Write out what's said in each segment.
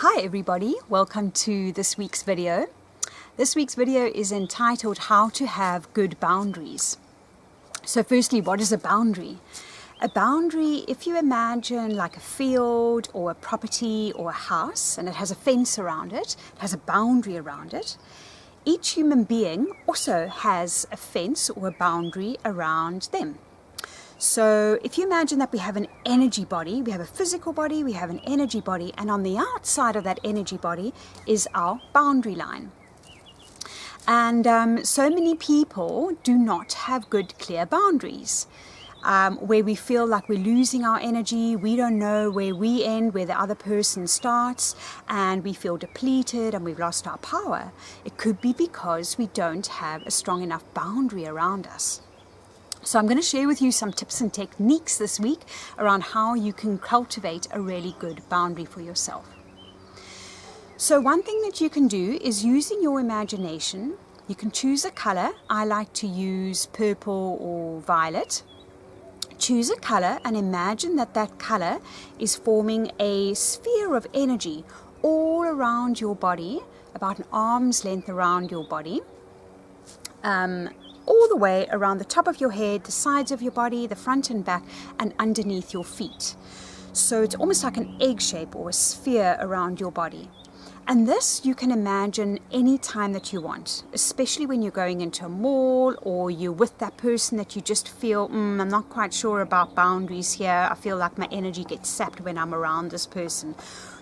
Hi everybody, welcome to this week's video. This week's video is entitled How to Have Good Boundaries. So firstly, what is a boundary? A boundary, if you imagine like a field or a property or a house, and it has a fence around it, it has a boundary around it. Each human being also has a fence or a boundary around them. So if you imagine that we have an energy body, we have a physical body, we have an energy body, and on the outside of that energy body is our boundary line. And so many people do not have good, clear boundaries, where we feel like we're losing our energy, we don't know where we end, where the other person starts, and we feel depleted and we've lost our power. It could be because we don't have a strong enough boundary around us. So I'm going to share with you some tips and techniques this week around how you can cultivate a really good boundary for yourself. So one thing that you can do is using your imagination. You can choose a color. I like to use purple or violet. Choose a color and imagine that that color is forming a sphere of energy all around your body, about an arm's length around your body. All the way around the top of your head, the sides of your body, the front and back, and underneath your feet. So it's almost like an egg shape or a sphere around your body. And this you can imagine any time that you want, especially when you're going into a mall or you're with that person that you just feel, I'm not quite sure about boundaries here. I feel like my energy gets sapped when I'm around this person.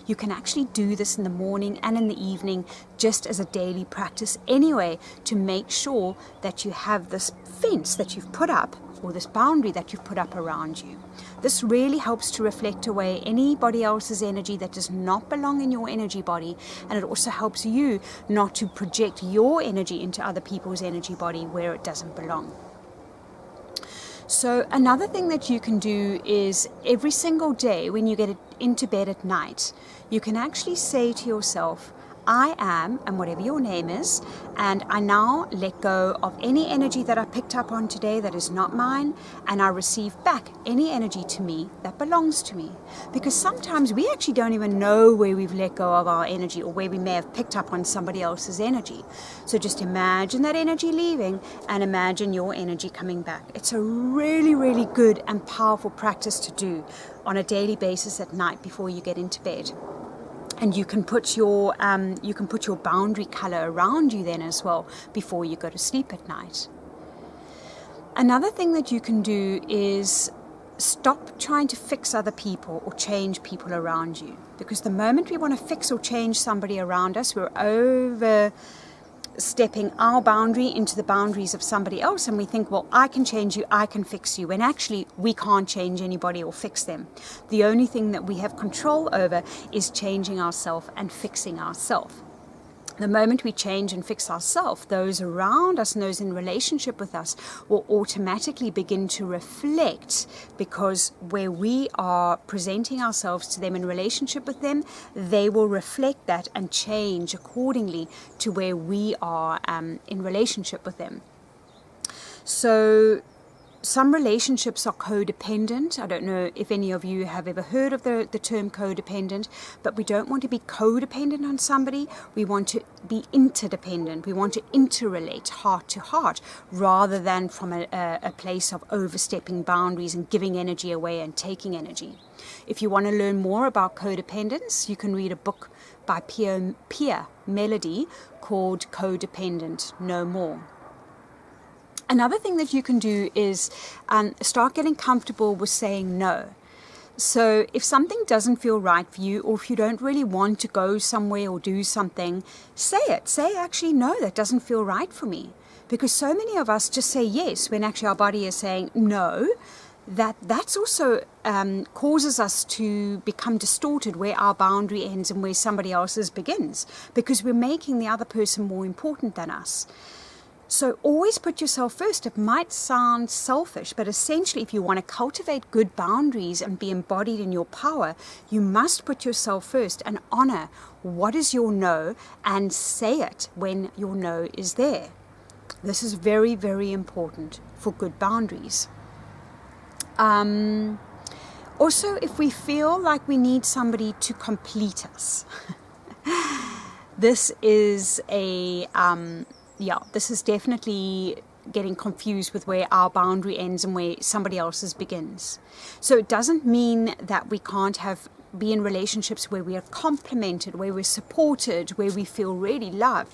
You can actually do this in the morning and in the evening just as a daily practice anyway, to make sure that you have this fence that you've put up, or this boundary that you've put up around you. This really helps to reflect away anybody else's energy that does not belong in your energy body, and it also helps you not to project your energy into other people's energy body where it doesn't belong. So another thing that you can do is every single day when you get into bed at night, you can actually say to yourself, I am, and whatever your name is, and I now let go of any energy that I picked up on today that is not mine, and I receive back any energy to me that belongs to me. Because sometimes we actually don't even know where we've let go of our energy, or where we may have picked up on somebody else's energy. So just imagine that energy leaving and imagine your energy coming back. It's a really, really good and powerful practice to do on a daily basis at night before you get into bed. And you can put your boundary color around you then as well before you go to sleep at night. Another thing that you can do is stop trying to fix other people or change people around you. Because the moment we want to fix or change somebody around us, we're overstepping our boundary into the boundaries of somebody else, and we think, well, I can change you, I can fix you, when actually we can't change anybody or fix them. The only thing that we have control over is changing ourselves and fixing ourselves. The moment we change and fix ourselves, those around us and those in relationship with us will automatically begin to reflect, because where we are presenting ourselves to them in relationship with them, they will reflect that and change accordingly to where we are in relationship with them. So some relationships are codependent. I don't know if any of you have ever heard of the term codependent, but we don't want to be codependent on somebody. We want to be interdependent. We want to interrelate heart to heart, rather than from a place of overstepping boundaries and giving energy away and taking energy. If you want to learn more about codependence, you can read a book by Pia Mellody called Codependent No More. Another thing that you can do is start getting comfortable with saying no. So if something doesn't feel right for you, or if you don't really want to go somewhere or do something, say it. Say, actually, no, that doesn't feel right for me. Because so many of us just say yes when actually our body is saying no. That's also causes us to become distorted, where our boundary ends and where somebody else's begins, because we're making the other person more important than us. So always put yourself first. It might sound selfish, but essentially if you want to cultivate good boundaries and be embodied in your power, you must put yourself first and honor what is your no, and say it when your no is there. This is very, very important for good boundaries. Also, if we feel like we need somebody to complete us, this is this is definitely getting confused with where our boundary ends and where somebody else's begins. So it doesn't mean that we can't be in relationships where we are complimented, where we're supported, where we feel really loved.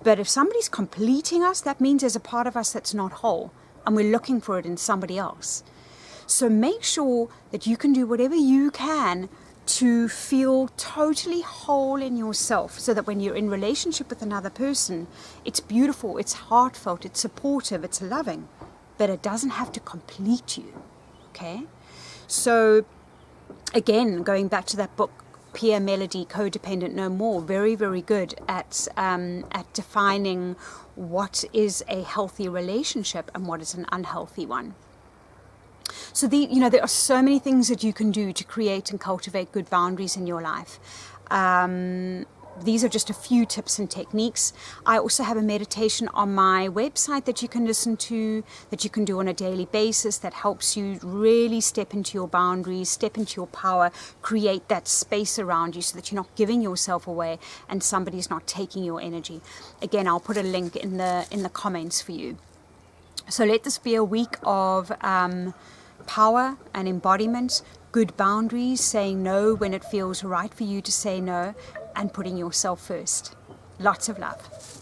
But if somebody's completing us, that means there's a part of us that's not whole, and we're looking for it in somebody else. So make sure that you can do whatever you can to feel totally whole in yourself, so that when you're in relationship with another person, it's beautiful, it's heartfelt, it's supportive, it's loving, but it doesn't have to complete you. Okay? So again, going back to that book, Pia Mellody, Codependent No More, very, very good at defining what is a healthy relationship and what is an unhealthy one. So there are so many things that you can do to create and cultivate good boundaries in your life. These are just a few tips and techniques. I also have a meditation on my website that you can listen to, that you can do on a daily basis, that helps you really step into your boundaries, step into your power, create that space around you so that you're not giving yourself away and somebody's not taking your energy. Again, I'll put a link in the comments for you. So let this be a week of power and embodiment, good boundaries, saying no when it feels right for you to say no, and putting yourself first. Lots of love.